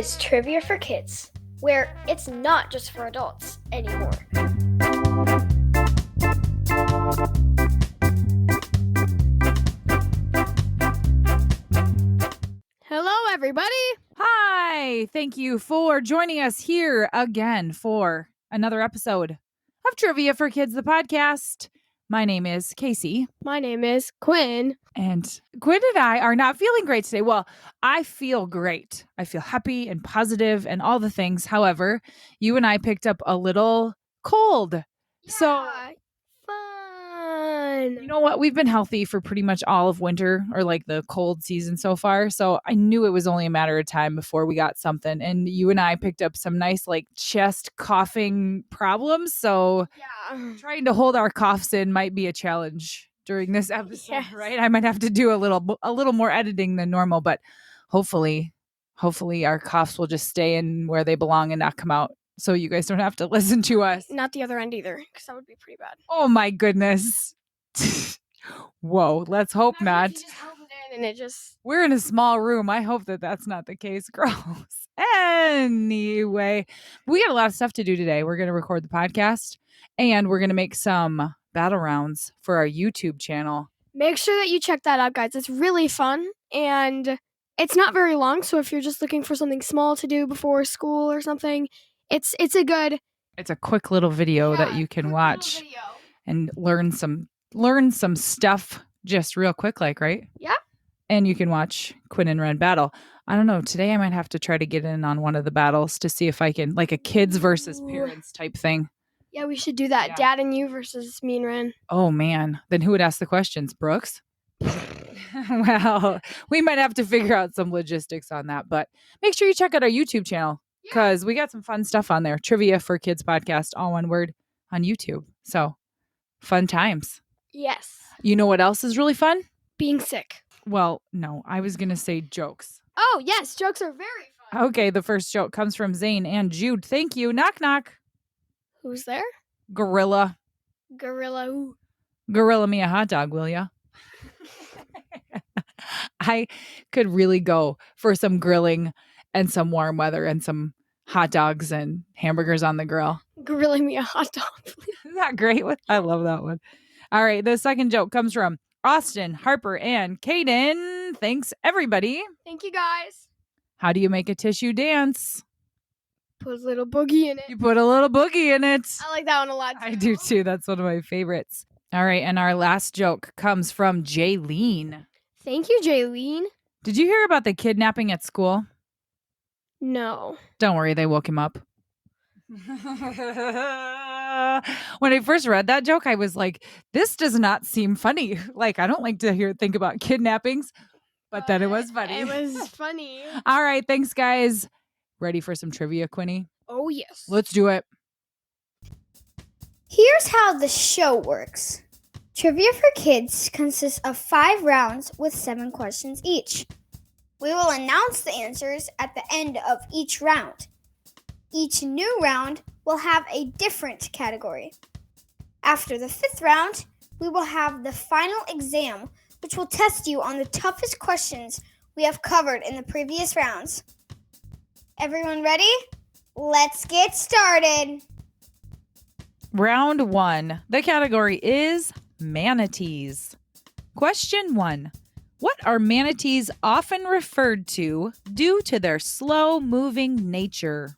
is Trivia for Kids, where it's not just for adults anymore. Hello, everybody. Hi, thank you for joining us here again for another episode of Trivia for Kids, the podcast. My name is Casey. My name is Quinn. And Quinn and I are not feeling great today. Well, I feel great. I feel happy and positive and all the things. However, you and I picked up a little cold. So, fun. you know what? We've been healthy for pretty much all of winter or like the cold season so far. So I knew it was only a matter of time before we got something. And you and I picked up some nice like chest coughing problems. So trying to hold our coughs in might be a challenge during this episode, right? I might have to do a little more editing than normal, but hopefully our coughs will just stay in where they belong and not come out. So you guys don't have to listen to us. Not the other end either, because that would be pretty bad. Oh my goodness. Whoa, let's hope not. We're in a small room. I hope that that's not the case. Gross. Anyway, we got a lot of stuff to do today. We're going to record the podcast and we're going to make some battle rounds for our YouTube channel. Make sure that you check that out, guys. It's really fun and it's not very long. So if you're just looking for something small to do before school or something, it's a quick little video that you can watch and learn some stuff just real quick, like, right? Yeah. And you can watch Quinn and Ren battle. I don't know. Today I might have to try to get in on one of the battles to see if I can, like a kids versus parents type thing. Yeah, we should do that. Yeah. Dad and you versus me and Ren. Oh, man. Then who would ask the questions? Brooks? Well, we might have to figure out some logistics on that. But make sure you check out our YouTube channel because we got some fun stuff on there. Trivia for Kids podcast, all one word, on YouTube. So fun times. Yes. You know what else is really fun? Being sick. Well, no, I was going to say jokes. Oh, yes. Jokes are very fun. Okay, the first joke comes from Zane and Jude. Thank you. Knock, knock. Who's there? Gorilla. Gorilla who? Gorilla me a hot dog, will ya? I could really go for some grilling and some warm weather and some hot dogs and hamburgers on the grill. Grilling me a hot dog, please. Isn't that great? I love that one. All right, the second joke comes from Austin, Harper, and Kaden. Thanks, everybody. Thank you, guys. How do you make a tissue dance? Put a little boogie in it. You put a little boogie in it. I like that one a lot, too. I do, too. That's one of my favorites. All right, and our last joke comes from Jaylene. Thank you, Jaylene. Did you hear about the kidnapping at school? No. Don't worry, they woke him up. When I first read that joke, I was like, this does not seem funny. Like, I don't like to think about kidnappings, but then it was funny. It was funny. All right, thanks, guys. Ready for some trivia, Quinny? Oh, yes. Let's do it. Here's how the show works. Trivia for Kids consists of 5 rounds with 7 questions each. We will announce the answers at the end of each round. Each new round will have a different category. After the 5th round, we will have the final exam, which will test you on the toughest questions we have covered in the previous rounds. Everyone ready? Let's get started. Round 1. The category is manatees. Question 1. What are manatees often referred to due to their slow-moving nature?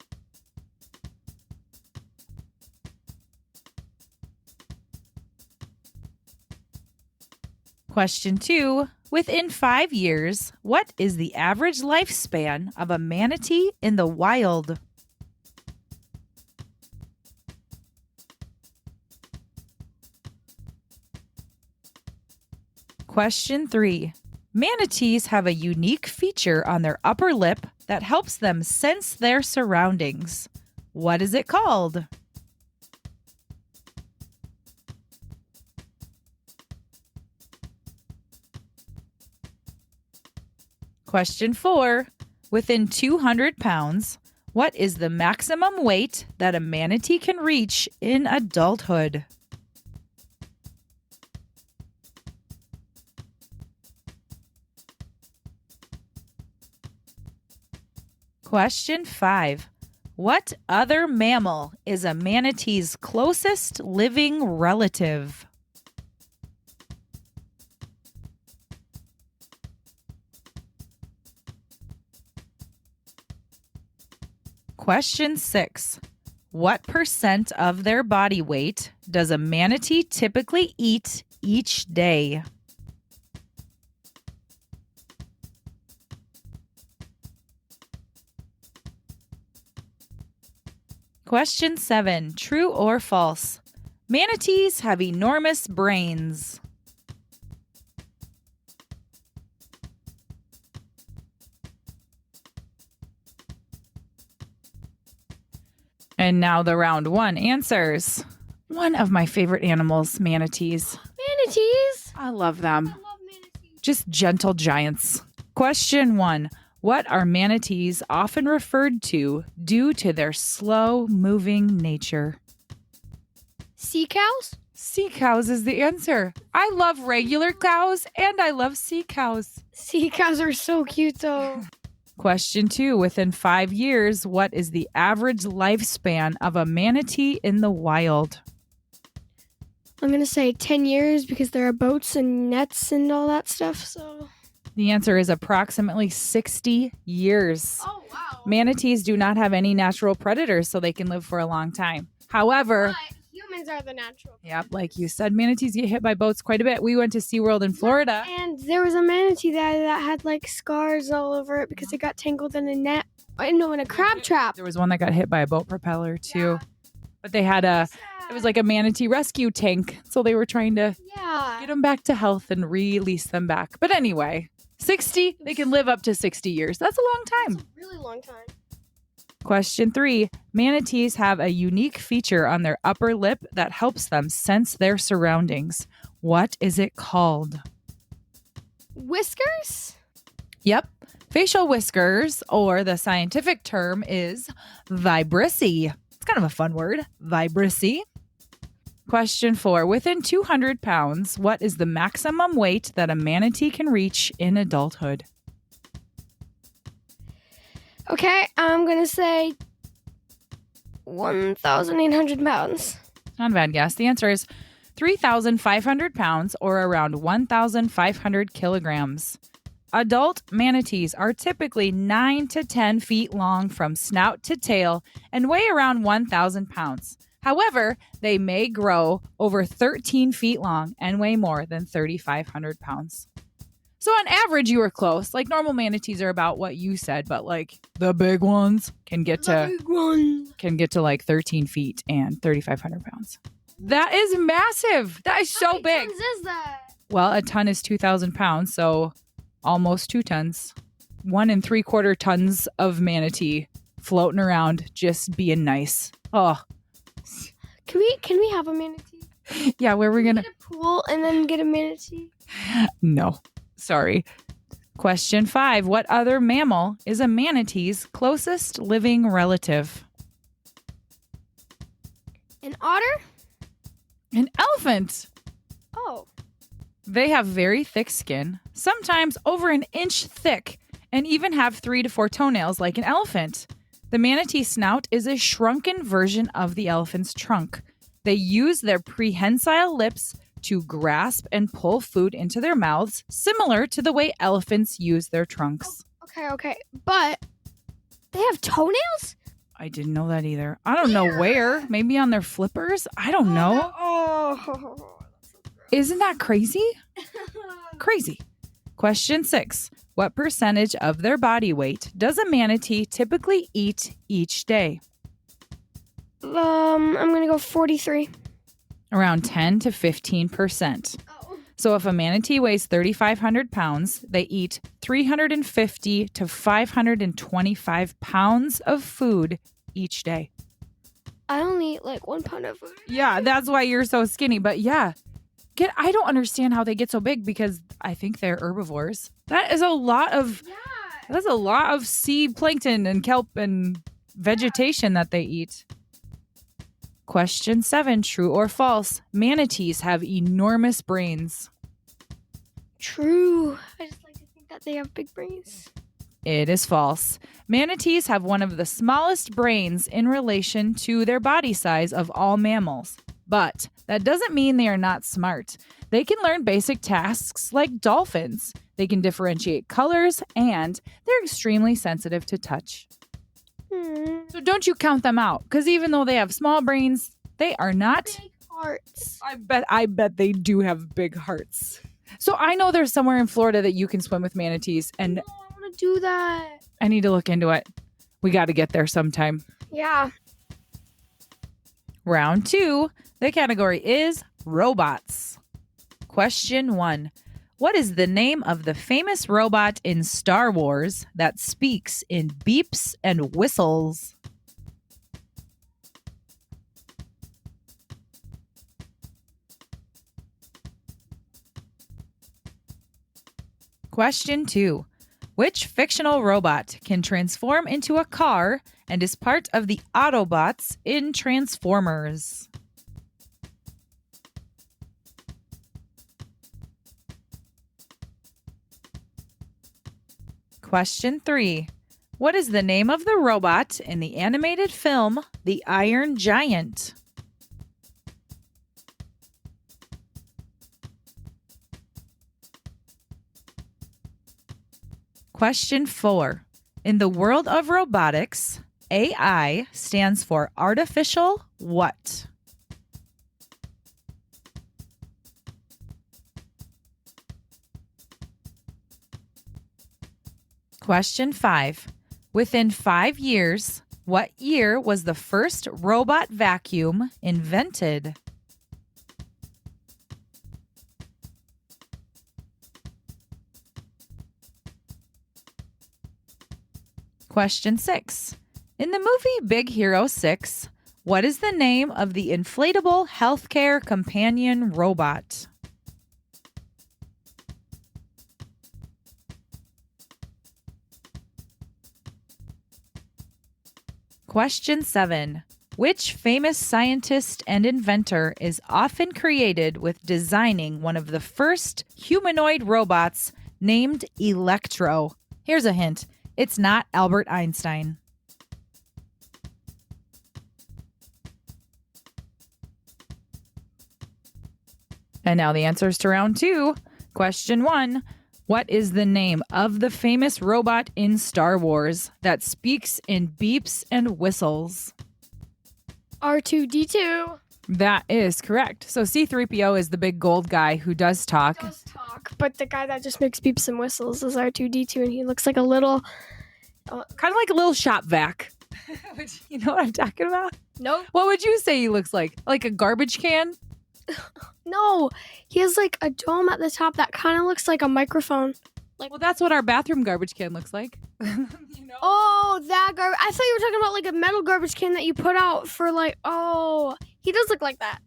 Question 2. Within 5 years, what is the average lifespan of a manatee in the wild? Question 3. Manatees have a unique feature on their upper lip that helps them sense their surroundings. What is it called? Question 4. Within 200 pounds, what is the maximum weight that a manatee can reach in adulthood? Question 5. What other mammal is a manatee's closest living relative? Question 6. What percent of their body weight does a manatee typically eat each day? Question 7. True or false? Manatees have enormous brains. And now the round 1 answers. One of my favorite animals, manatees. Manatees? I love them. I love manatees. Just gentle giants. Question 1. What are manatees often referred to due to their slow-moving nature? Sea cows? Sea cows is the answer. I love regular cows and I love sea cows. Sea cows are so cute, though. Question 2. Within 5 years, what is the average lifespan of a manatee in the wild? I'm going to say 10 years because there are boats and nets and all that stuff, so... The answer is approximately 60 years. Oh, wow. Manatees do not have any natural predators, so they can live for a long time. However, But humans are the natural. yep, like you said, manatees get hit by boats quite a bit. We went to SeaWorld in Florida. And there was a manatee that had like scars all over it because it got tangled in a net. In a crab trap. There was one that got hit by a boat propeller too. But they had it was like a manatee rescue tank. So they were trying to Yeah. get them back to health and release them back. But anyway, 60, they can live up to 60 years. That's a long time. That's a really long time. Question 3. Manatees have a unique feature on their upper lip that helps them sense their surroundings. What is it called? Whiskers? Yep. Facial whiskers, or the scientific term is vibrissae. It's kind of a fun word. Vibrissae. Question 4. Within 200 pounds, what is the maximum weight that a manatee can reach in adulthood? Okay, I'm going to say 1,800 pounds. Not a bad guess. The answer is 3,500 pounds, or around 1,500 kilograms. Adult manatees are typically 9 to 10 feet long from snout to tail and weigh around 1,000 pounds. However, they may grow over 13 feet long and weigh more than 3,500 pounds. So on average, you were close. Like normal manatees are about what you said, but like the big ones can get to like 13 feet and 3,500 pounds. That is massive. That is so big. How many tons is that? Well, a ton is 2,000 pounds, so almost 2 tons. 1 3/4 tons of manatee floating around, just being nice. Oh, Can we have a manatee? yeah. Where are we gonna? Get a pool and then get a manatee? No, sorry. Question 5. What other mammal is a manatee's closest living relative? An otter? An elephant. Oh. They have very thick skin, sometimes over an inch thick, and even have 3 to 4 toenails like an elephant. The manatee snout is a shrunken version of the elephant's trunk. They use their prehensile lips to grasp and pull food into their mouths, similar to the way elephants use their trunks. Okay. But they have toenails? I didn't know that either. I don't know where. Maybe on their flippers? I don't know. Oh. Isn't that crazy? Crazy. Question 6. What percentage of their body weight does a manatee typically eat each day? I'm going to go 43. Around 10 to 15%. Oh. So if a manatee weighs 3,500 pounds, they eat 350 to 525 pounds of food each day. I only eat like 1 pound of food. Yeah, that's why you're so skinny. But yeah, I don't understand how they get so big because I think they're herbivores. That's a lot of sea plankton and kelp and vegetation that they eat. Question 7, true or false? Manatees have enormous brains. True. I just like to think that they have big brains. It is false. Manatees have one of the smallest brains in relation to their body size of all mammals. But that doesn't mean they are not smart. They can learn basic tasks like dolphins. They can differentiate colors, and they're extremely sensitive to touch. So don't you count them out, because even though they have small brains, they are not. Big hearts. I bet they do have big hearts. So I know there's somewhere in Florida that you can swim with manatees, and No, I want to do that. I need to look into it. We got to get there sometime. Yeah. Round 2, the category is robots. Question 1. What is the name of the famous robot in Star Wars that speaks in beeps and whistles? Question 2. Which fictional robot can transform into a car and is part of the Autobots in Transformers? Question 3. What is the name of the robot in the animated film The Iron Giant? Question 4. In the world of robotics, AI stands for artificial what? Question 5. Within 5 years, what year was the first robot vacuum invented? Question 6. In the movie Big Hero 6, what is the name of the inflatable healthcare companion robot? Question 7. Which famous scientist and inventor is often credited with designing one of the first humanoid robots named Electro? Here's a hint. It's not Albert Einstein. And now the answers to round 2. Question 1. What is the name of the famous robot in Star Wars that speaks in beeps and whistles? R2D2 That is correct. So C-3PO is the big gold guy who does talk. does talk, but the guy that just makes beeps and whistles is R2D2, and he looks like a little. Kind of like a little shop vac. You know what I'm talking about? Nope. What would you say he looks like? Like a garbage can? No, he has like a dome at the top that kind of looks like a microphone. Well, that's what our bathroom garbage can looks like. Oh, that garbage. I thought you were talking about like a metal garbage can that you put out for like, oh, he does look like that.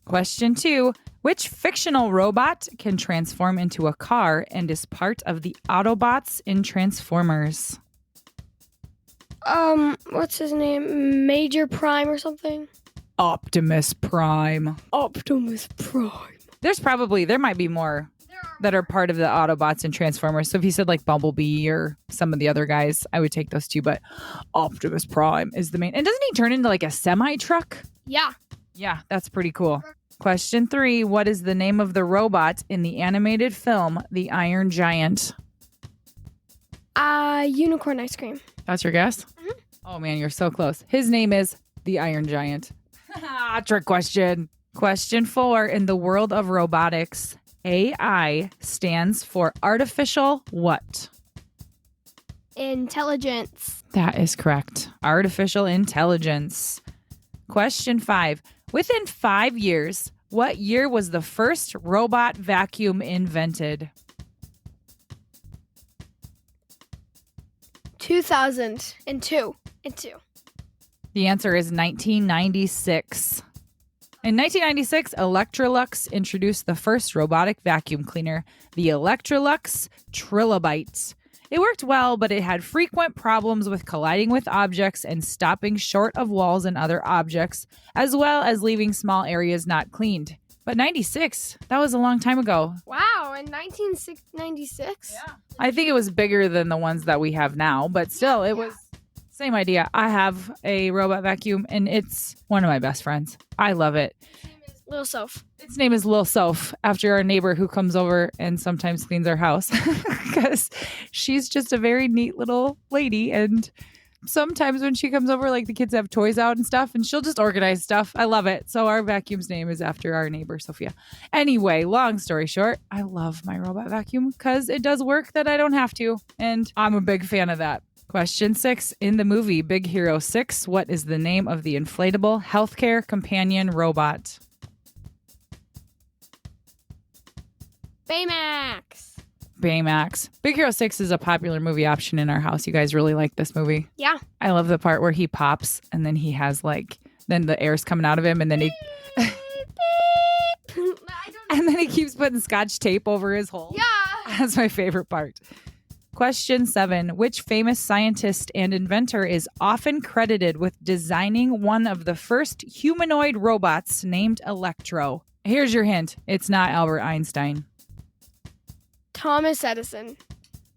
Question 2. Which fictional robot can transform into a car and is part of the Autobots in Transformers? What's his name? Major Prime or something? Optimus Prime. Optimus Prime. There might be more that are part of the Autobots and Transformers. So if you said like Bumblebee or some of the other guys, I would take those two. But Optimus Prime is the main. And doesn't he turn into like a semi-truck? Yeah. Yeah, that's pretty cool. Question 3. What is the name of the robot in the animated film The Iron Giant? Unicorn ice cream. That's your guess? Mhm. Oh man, you're so close. His name is the Iron Giant. Trick question. Question 4. In the world of robotics, AI stands for artificial what? Intelligence. That is correct. Artificial intelligence. Question 5. Within 5 years, what year was the first robot vacuum invented? 2002. The answer is 1996. In 1996, Electrolux introduced the first robotic vacuum cleaner, the Electrolux Trilobite. It worked well, but it had frequent problems with colliding with objects and stopping short of walls and other objects, as well as leaving small areas not cleaned. But 96, that was a long time ago. Wow, in 1996? Yeah. I think it was bigger than the ones that we have now, but still, it was same idea. I have a robot vacuum, and it's one of my best friends. I love it. Little Soph. Its name is Lil Soph, after our neighbor who comes over and sometimes cleans our house, because she's just a very neat little lady. And sometimes when she comes over, like the kids have toys out and stuff, and she'll just organize stuff. I love it. So our vacuum's name is after our neighbor, Sophia. Anyway, long story short, I love my robot vacuum because it does work that I don't have to. And I'm a big fan of that. Question 6. In the movie Big Hero 6, what is the name of the inflatable healthcare companion robot? Baymax. Baymax. Big Hero 6 is a popular movie option in our house. You guys really like this movie? Yeah. I love the part where he pops and then he has then the air's coming out of him and then he and then he keeps putting scotch tape over his hole. Yeah. That's my favorite part. Question 7. Which famous scientist and inventor is often credited with designing one of the first humanoid robots named Electro? Here's your hint. It's not Albert Einstein. Thomas Edison.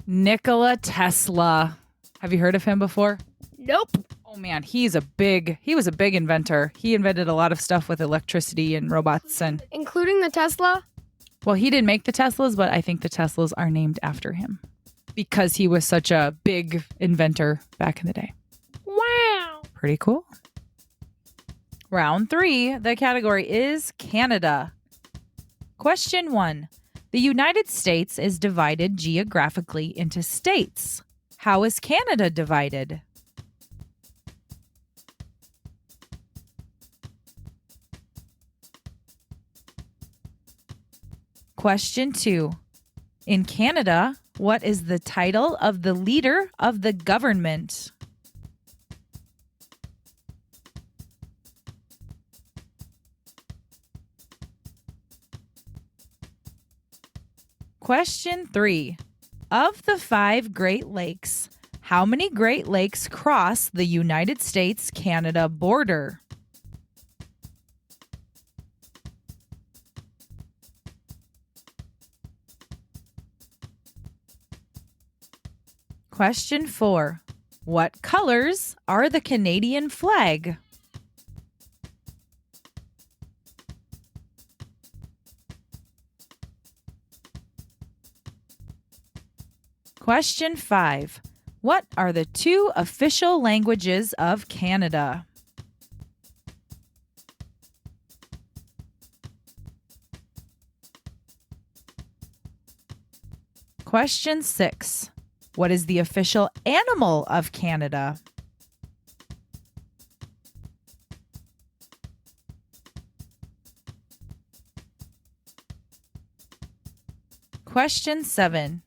Nikola Tesla. Have you heard of him before? Nope. Oh man, he was a big inventor. He invented a lot of stuff with electricity and robots Including the Tesla? Well, he didn't make the Teslas, but I think the Teslas are named after him because he was such a big inventor back in the day. Wow. Pretty cool. Round 3, the category is Canada. Question 1. The United States is divided geographically into states. How is Canada divided? Question 2. In Canada, what is the title of the leader of the government? Question 3. Of the 5 Great Lakes, how many Great Lakes cross the United States-Canada border? Question 4. What colors are the Canadian flag? Question 5. What are the 2 official languages of Canada? Question 6. What is the official animal of Canada? Question 7.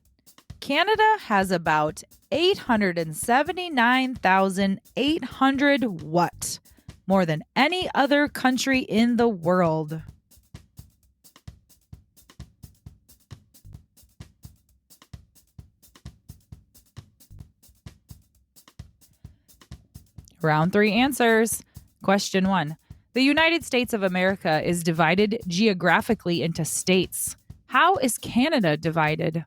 Canada has about 879,800 what? More than any other country in the world. Round 3 answers. Question 1. The United States of America is divided geographically into states. How is Canada divided?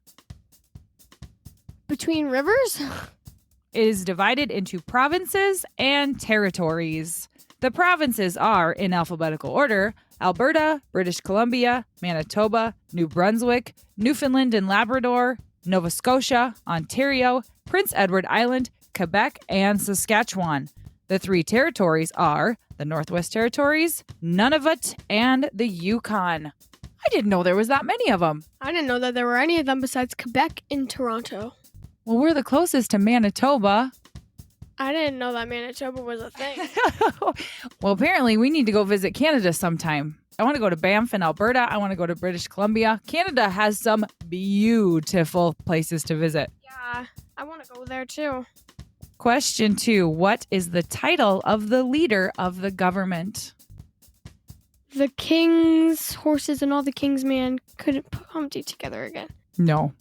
Between rivers? It is divided into provinces and territories. The provinces are, in alphabetical order, Alberta, British Columbia, Manitoba, New Brunswick, Newfoundland and Labrador, Nova Scotia, Ontario, Prince Edward Island, Quebec, and Saskatchewan. The 3 territories are the Northwest Territories, Nunavut, and the Yukon. I didn't know there was that many of them. I didn't know that there were any of them besides Quebec and Toronto. Well, we're the closest to Manitoba. I didn't know that Manitoba was a thing. Well, apparently we need to go visit Canada sometime. I want to go to Banff in Alberta. I want to go to British Columbia. Canada has some beautiful places to visit. Yeah, I want to go there too. Question 2. What is the title of the leader of the government? The king's horses and all the king's men couldn't put Humpty together again. No.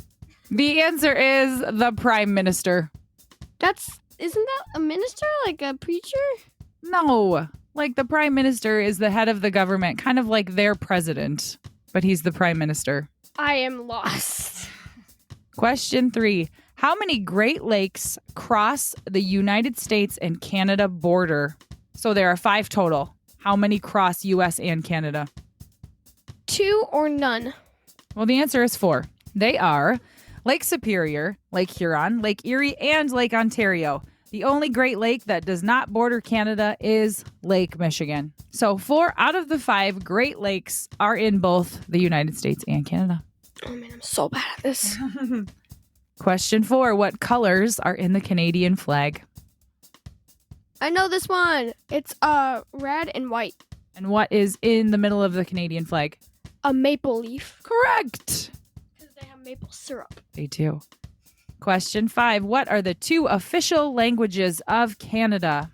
The answer is the prime minister. Isn't that a minister? Like a preacher? No. Like the prime minister is the head of the government, kind of like their president, but he's the prime minister. I am lost. Question 3. How many Great Lakes cross the United States and Canada border? So there are 5 total. How many cross U.S. and Canada? 2 or none? Well, the answer is 4. They are Lake Superior, Lake Huron, Lake Erie, and Lake Ontario. The only Great Lake that does not border Canada is Lake Michigan. So 4 out of the 5 Great Lakes are in both the United States and Canada. Oh man, I'm so bad at this. Question 4. What colors are in the Canadian flag? I know this one. It's red and white. And what is in the middle of the Canadian flag? A maple leaf. Correct. Because they have maple syrup. They do. Question 5. What are the 2 official languages of Canada?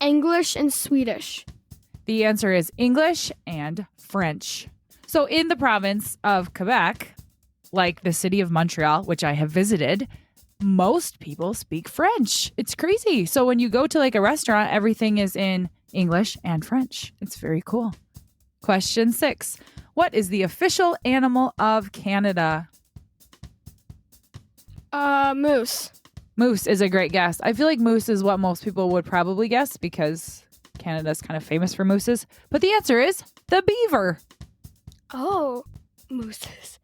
English and Swedish. The answer is English and French. So in the province of Quebec, like the city of Montreal, which I have visited, most people speak French. It's crazy. So when you go to like a restaurant, everything is in English and French. It's very cool. Question 6. What is the official animal of Canada? Moose. Moose is a great guess. I feel like moose is what most people would probably guess because Canada's kind of famous for mooses. But the answer is the beaver. Oh, mooses.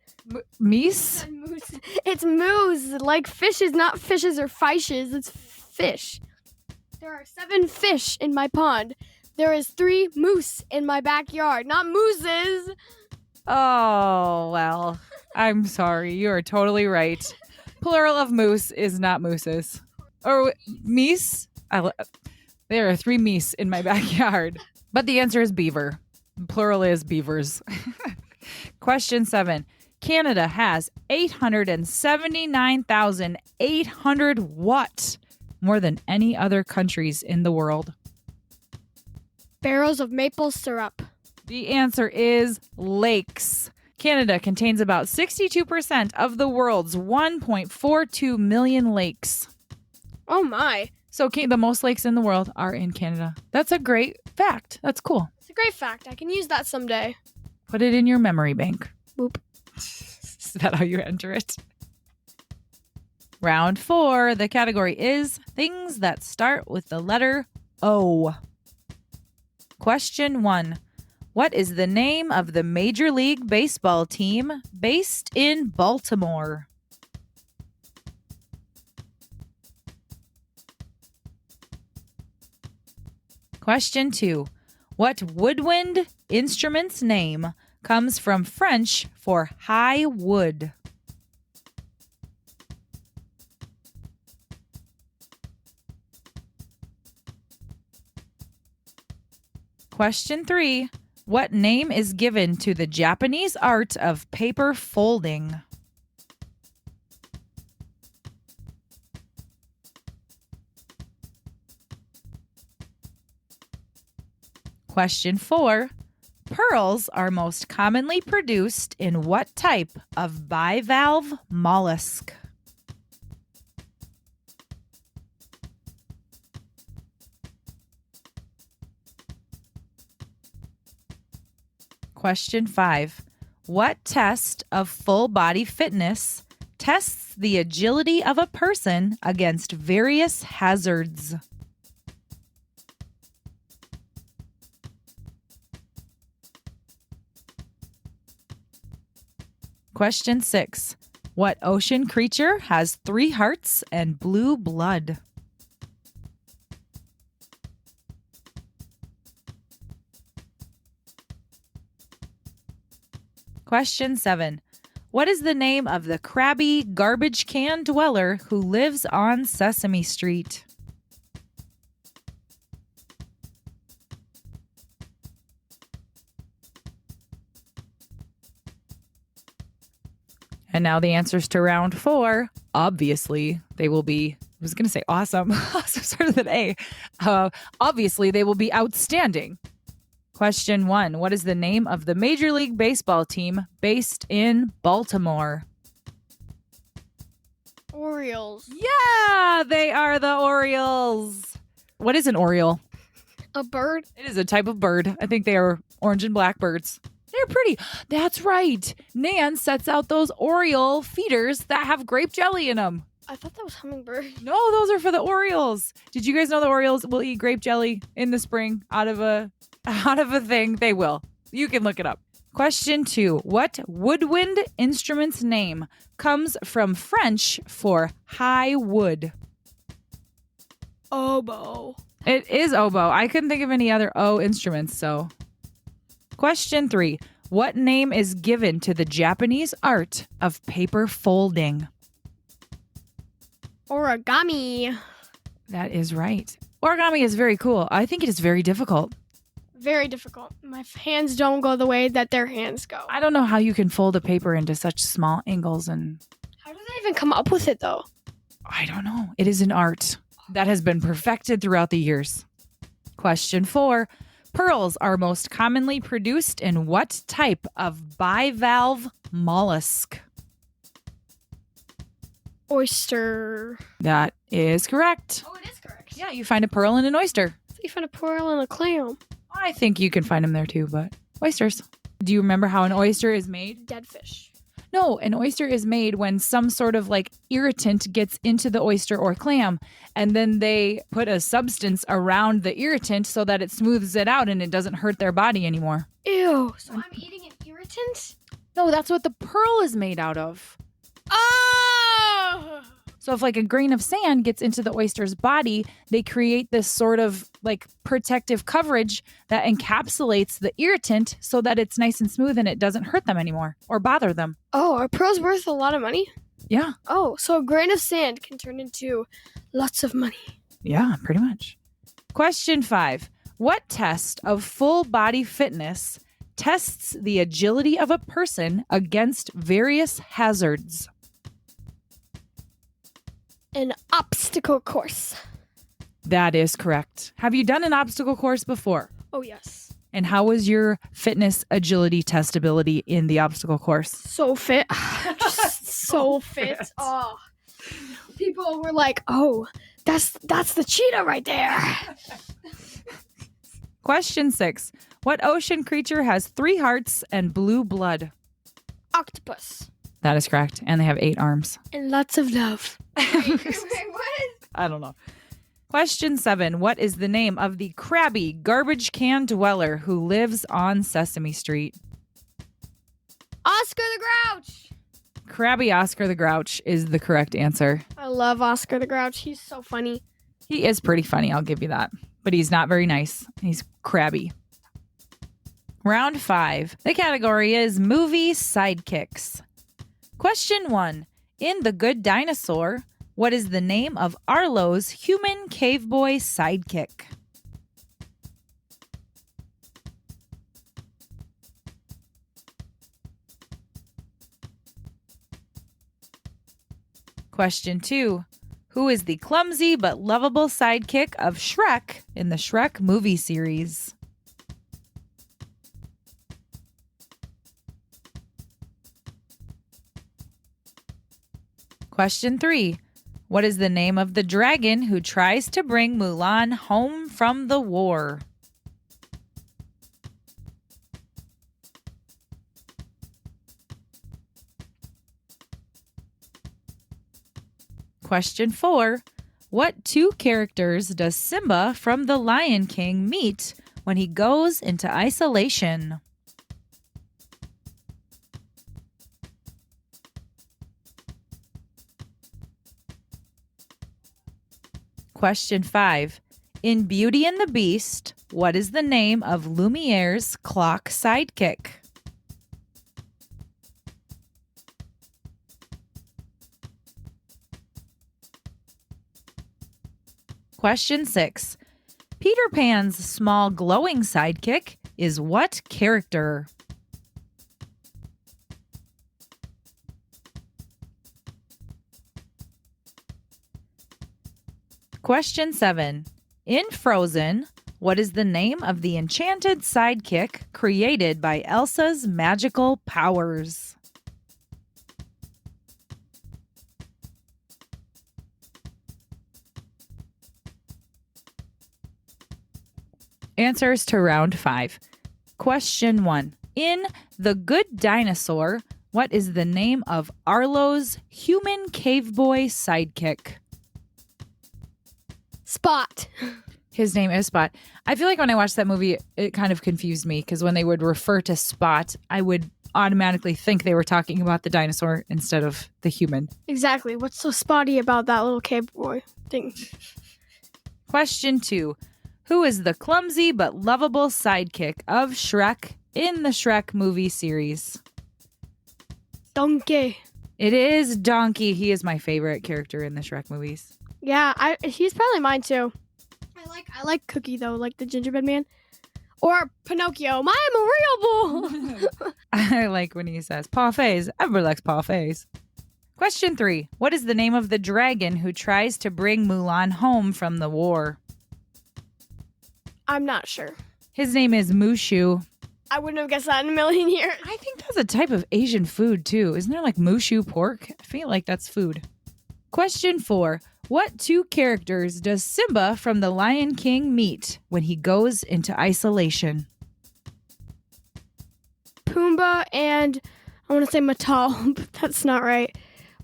Meese? Moose. It's moose, like fishes, not fishes or fishes. It's fish. There are 7 fish in my pond. There is 3 moose in my backyard, not mooses. Oh, well, I'm sorry. You are totally right. Plural of moose is not mooses. Or meese? There are 3 meese in my backyard. But the answer is beaver. Plural is beavers. Question 7. Canada has 879,800 what? More than any other countries in the world. Barrels of maple syrup. The answer is lakes. Canada contains about 62% of the world's 1.42 million lakes. Oh my. So the most lakes in the world are in Canada. That's a great fact. That's cool. It's a great fact. I can use that someday. Put it in your memory bank. Boop. Is that how you enter it? Round 4. The category is things that start with the letter O. Question 1. What is the name of the Major League Baseball team based in Baltimore? Question 2. What woodwind instrument's name comes from French for high wood? Question 3. What name is given to the Japanese art of paper folding? Question 4. Pearls are most commonly produced in what type of bivalve mollusk? Question 5. What test of full body fitness tests the agility of a person against various hazards? Question 6. What ocean creature has 3 hearts and blue blood? Question 7. What is the name of the crabby garbage can dweller who lives on Sesame Street? And now the answers to round 4. Obviously, they will be, I was going to say awesome. Awesome started with an A. Obviously, they will be outstanding. Question 1. What is the name of the Major League Baseball team based in Baltimore? Orioles. Yeah, they are the Orioles. What is an Oriole? A bird? It is a type of bird. I think they are orange and black birds. They're They're pretty. That's right. Nan sets out those Oriole feeders that have grape jelly in them. I thought that was hummingbird. No, those are for the Orioles. Did you guys know the Orioles will eat grape jelly in the spring out of a thing? They will. You can look it up. Question 2. What woodwind instrument's name comes from French for high wood? Oboe. It is oboe. I couldn't think of any other O instruments, so. Question 3. What name is given to the Japanese art of paper folding? Origami. That is right. Origami is very cool. I think it is very difficult. Very difficult. My hands don't go the way that their hands go. I don't know how you can fold a paper into such small angles, and How do they even come up with it, though? I don't know. It is an art that has been perfected throughout the years. Question 4. Pearls are most commonly produced in what type of bivalve mollusk? Oyster. That is correct. Oh, it is correct. Yeah, you find a pearl in an oyster. You found a pearl and a clam. I think you can find them there too, but oysters. Do you remember how an oyster is made? Dead fish. No, an oyster is made when some sort of like irritant gets into the oyster or clam, and then they put a substance around the irritant so that it smooths it out and it doesn't hurt their body anymore. Ew. So I'm eating an irritant? No, that's what the pearl is made out of. Oh! So if like a grain of sand gets into the oyster's body, they create this sort of like protective coverage that encapsulates the irritant so that it's nice and smooth and it doesn't hurt them anymore or bother them. Oh, are pearls worth a lot of money? Yeah. Oh, so a grain of sand can turn into lots of money. Yeah, pretty much. Question 5. What test of full body fitness tests the agility of a person against various hazards? An obstacle course. That is correct. Have you done an obstacle course before? Oh, yes. And how was your fitness agility testability in the obstacle course? So fit. Just so fit. Oh. People were like, oh, that's the cheetah right there. Question 6. What ocean creature has 3 hearts and blue blood? Octopus. That is correct. And they have 8 arms. And lots of love. Wait, what? I don't know. Question 7. What is the name of the crabby garbage can dweller who lives on Sesame Street? Oscar the Grouch. Crabby Oscar the Grouch is the correct answer. I love Oscar the Grouch. He's so funny. He is pretty funny, I'll give you that. But he's not very nice. He's crabby. Round 5. The category is movie sidekicks. Question 1. In The Good Dinosaur, what is the name of Arlo's human cave boy sidekick? Question 2. Who is the clumsy but lovable sidekick of Shrek in the Shrek movie series? Question 3. What is the name of the dragon who tries to bring Mulan home from the war? Question 4. What 2 characters does Simba from The Lion King meet when he goes into isolation? Question 5. In Beauty and the Beast, what is the name of Lumiere's clock sidekick? Question 6. Peter Pan's small glowing sidekick is what character? Question 7. In Frozen, what is the name of the enchanted sidekick created by Elsa's magical powers? Answers to round 5. Question 1. In The Good Dinosaur, what is the name of Arlo's human cave boy sidekick? Spot. His name is Spot. I feel like when I watched that movie, it kind of confused me because when they would refer to Spot, I would automatically think they were talking about the dinosaur instead of the human. Exactly. What's so spotty about that little cave boy thing? Question 2. Who is the clumsy but lovable sidekick of Shrek in the Shrek movie series? Donkey. It is Donkey. He is my favorite character in the Shrek movies. Yeah, he's probably mine too. I like Cookie though, like the gingerbread man. Or Pinocchio. Memorable. I like when he says parfaits. Everybody likes parfaits. Question 3. What is the name of the dragon who tries to bring Mulan home from the war? I'm not sure. His name is Mushu. I wouldn't have guessed that in a million years. I think that's a type of Asian food too. Isn't there like Mushu pork? I feel like that's food. Question 4. What 2 characters does Simba from The Lion King meet when he goes into isolation? Pumbaa and I want to say Matal, but that's not right.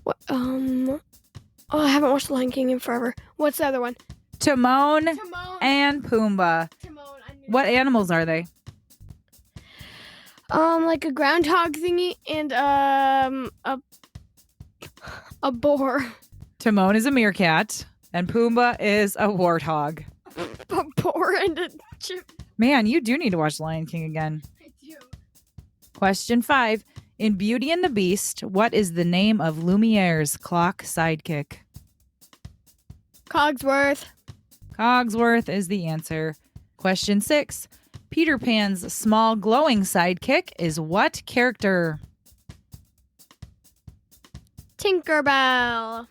What? I haven't watched The Lion King in forever. What's the other one? Timon Timon. and Pumbaa. Timon. I knew What animals are they? like a groundhog thingy and a boar. Timon is a meerkat and Pumbaa is a warthog. A boar and a chip. Man, you do need to watch Lion King again. I do. Question 5. In Beauty and the Beast, what is the name of Lumiere's clock sidekick? Cogsworth. Cogsworth is the answer. Question 6. Peter Pan's small glowing sidekick is what character? Tinkerbell.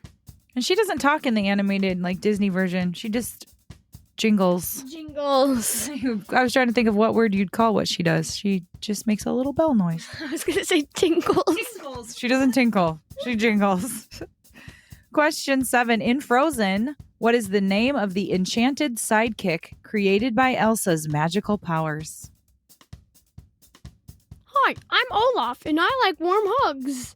And she doesn't talk in the animated like Disney version. She just jingles. Jingles. I was trying to think of what word you'd call what she does. She just makes a little bell noise. I was going to say tinkles. Tinkles. She doesn't tinkle. She jingles. Question 7. In Frozen, what is the name of the enchanted sidekick created by Elsa's magical powers? Hi, I'm Olaf, and I like warm hugs.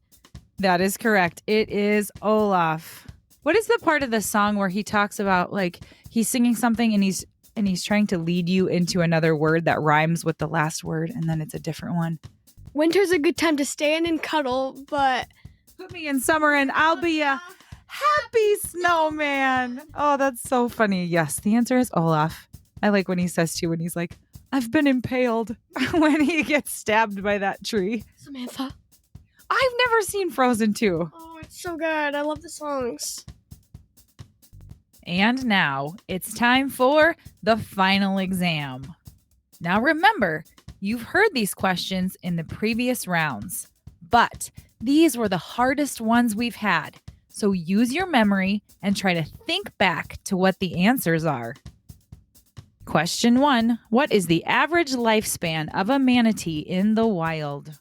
That is correct. It is Olaf. What is the part of the song where he talks about like he's singing something and he's trying to lead you into another word that rhymes with the last word and then it's a different one? Winter's a good time to stay in and cuddle, but Put me in summer and I'll be a happy snowman. Oh, that's so funny. Yes, the answer is Olaf. I like when he says to when he's like, I've been impaled when he gets stabbed by that tree. Samantha. I've never seen Frozen 2. Oh, it's so good. I love the songs. And now it's time for the final exam. Now remember, you've heard these questions in the previous rounds, but these were the hardest ones we've had. So use your memory and try to think back to what the answers are. Question 1. What is the average lifespan of a manatee in the wild?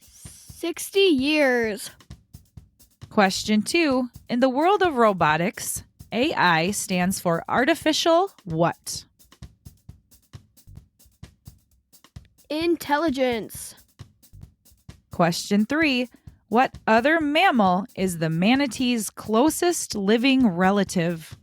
60 years. Question 2. In the world of robotics, AI stands for artificial what? Intelligence. Question 3. What other mammal is the manatee's closest living relative?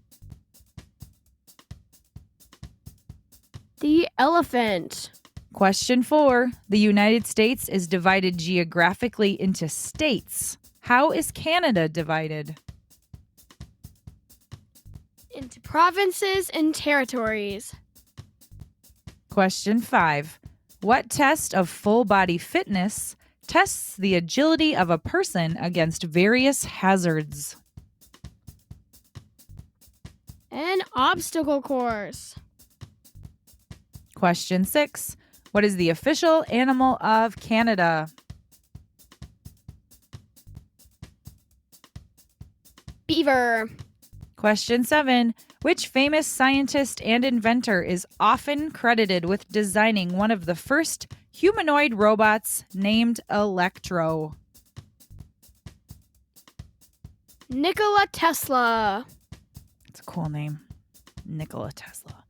The elephant. Question 4. The United States is divided geographically into states. How is Canada divided? Into provinces and territories. Question 5. What test of full body fitness tests the agility of a person against various hazards? An obstacle course. Question 6. What is the official animal of Canada? Beaver. Question 7. Which famous scientist and inventor is often credited with designing one of the first humanoid robots named Electro? Nikola Tesla. It's a cool name. Nikola Tesla.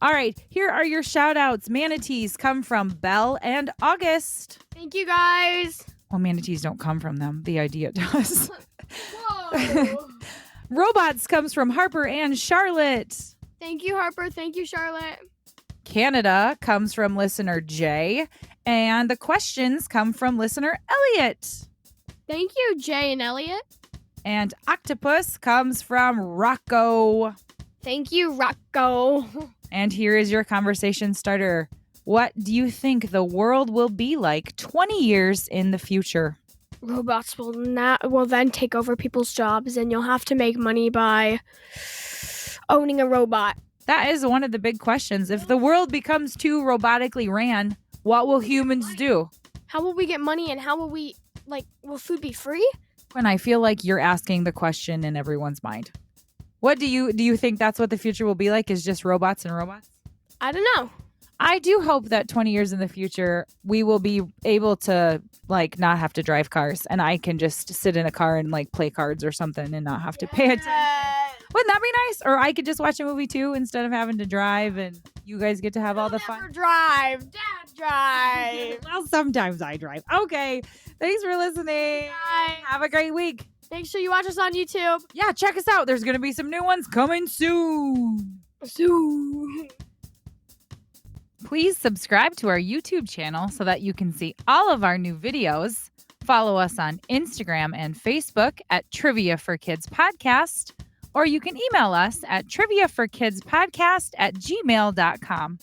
All right, here are your shout outs. Manatees come from Belle and August. Thank you, guys. Well, manatees don't come from them. The idea does. Whoa. Robots comes from Harper and Charlotte. Thank you, Harper. Thank you, Charlotte. Canada comes from listener Jay. And the questions come from listener Elliot. Thank you, Jay and Elliot. And octopus comes from Rocco. Thank you, Rocco. And here is your conversation starter. What do you think the world will be like 20 years in the future? Robots will then take over people's jobs, and you'll have to make money by owning a robot. That is one of the big questions. If the world becomes too robotically ran, what will humans do? How will we get money, and how will we, will food be free? When I feel like you're asking the question in everyone's mind. What do you think that's what the future will be like, is just robots and robots? I don't know. I do hope that 20 years in the future, we will be able to not have to drive cars, and I can just sit in a car and play cards or something and not have to pay attention. Wouldn't that be nice? Or I could just watch a movie too instead of having to drive, and you guys get to have all the fun. Never drive. Dad drive. Well, sometimes I drive. Okay. Thanks for listening. Bye. Have a great week. Make sure you watch us on YouTube. Yeah, check us out. There's going to be some new ones coming soon. Please subscribe to our YouTube channel so that you can see all of our new videos. Follow us on Instagram and Facebook at Trivia for Kids Podcast, or you can email us at triviaforkidspodcast@gmail.com.